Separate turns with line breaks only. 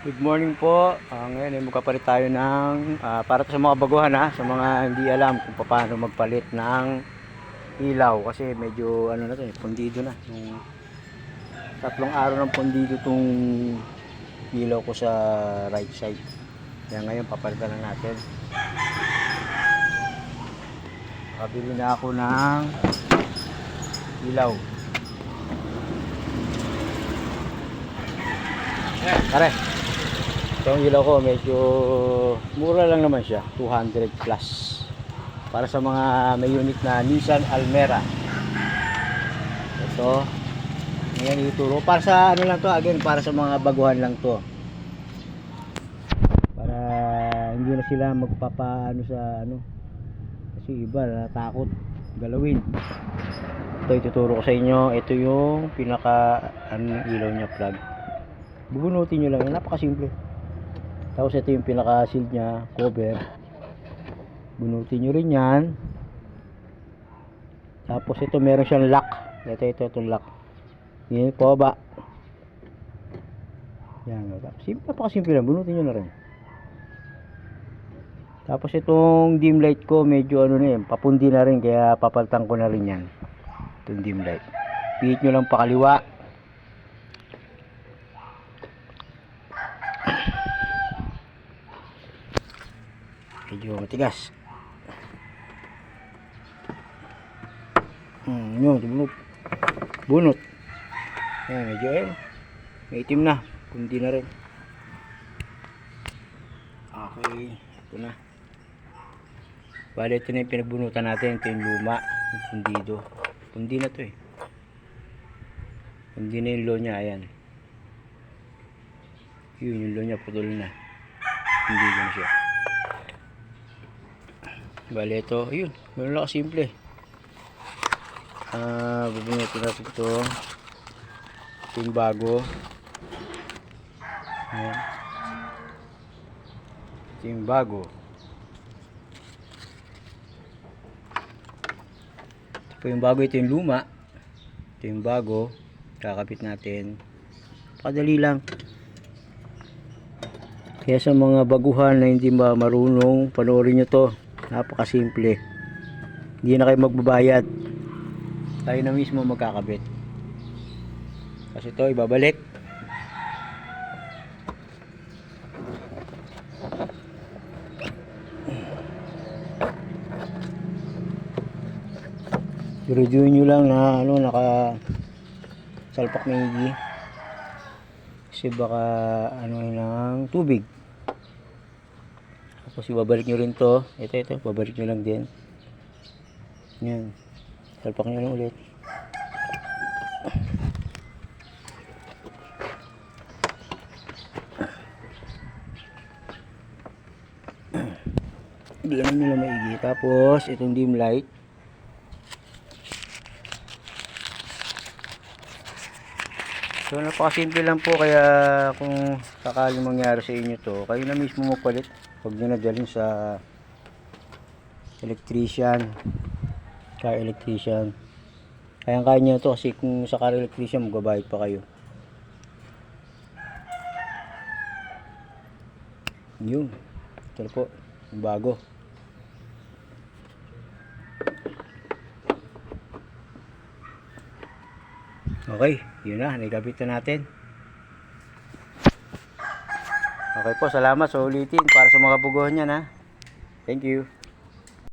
Good morning po. Ngayon ay magpapalit tayo ng para sa mga baguhan, sa mga hindi alam kung paano magpalit ng ilaw kasi medyo ano na to, pundido na. Yung tatlong araw ng pundido tong ilaw ko sa right side. Kaya ngayon papalitan na natin. Nakabili na ako ng ilaw. Pare. Itong ilaw ko medyo mura lang naman siya, 200 plus para sa mga may unit na Nissan Almera. Ito ngayon ituro para sa ano lang to, again para sa mga baguhan lang to, para hindi na sila magpapaano sa ano, kasi iba natakot galawin. Ito ituturo ko sa inyo. Ito yung pinaka ano, ilaw nya plug. Bubunutin nyo lang, napakasimple. Tapos ito yung pinaka shield nya, cover. Bunutin nyo rin yan. Tapos ito meron siyang lock. Itong lock. Yan po ba? Yan. Napakasimple lang. Bunutin nyo na rin. Tapos itong dim light ko medyo ano na yan, papundi na rin, kaya papalitan ko na rin yan. Itong dim light. Pihit nyo lang pakaliwa. Medyo matigas. Yun, bunot. Ayan, medyo may itim na. Kundi na rin. Okay, ito na. Bale, ito na yung pinagbunutan natin. Ito yung luma, yung pundido. Pundi na to eh. Pundi na yung low nya, ayan. Yun, yung low nya putol na. Pundi na siya. Bale, ito, yun. Meron lang simple. Bubunutin natin ito. Ito yung bago. Ayan. Ito yung bago. Ito yung bago, ito yung luma. Ito yung bago. Kakapit natin. Padali lang. Kaya sa mga baguhan na hindi marunong, panoorin nyo to. Napakasimple. Hindi na kayo magbabayad. Tayo na mismo magkakabit. Kasi ito ibabalik. I-review nyo lang na ano, naka salpak na higi. Kasi baka ano ng tubig. Tapos ibabalik nyo rin to. Ito, babalik nyo lang din. Yan. Salpak nyo lang ulit. Ganun nyo lang maigi. Tapos itong dim light. So napakasimple lang po, kaya kung sakaling mangyari sa inyo to, kayo na mismo magpalit. Huwag nyo na dalhin sa electrician. Kaya electrician. Kaya nyo to, kasi kung sa car electrician magbabayad pa kayo. Yun. Ito po. Bago. Okay, yun na, nagkabit na natin. Okay po, salamat sa ulitin para sa mga buguhan yan, ha. Thank you.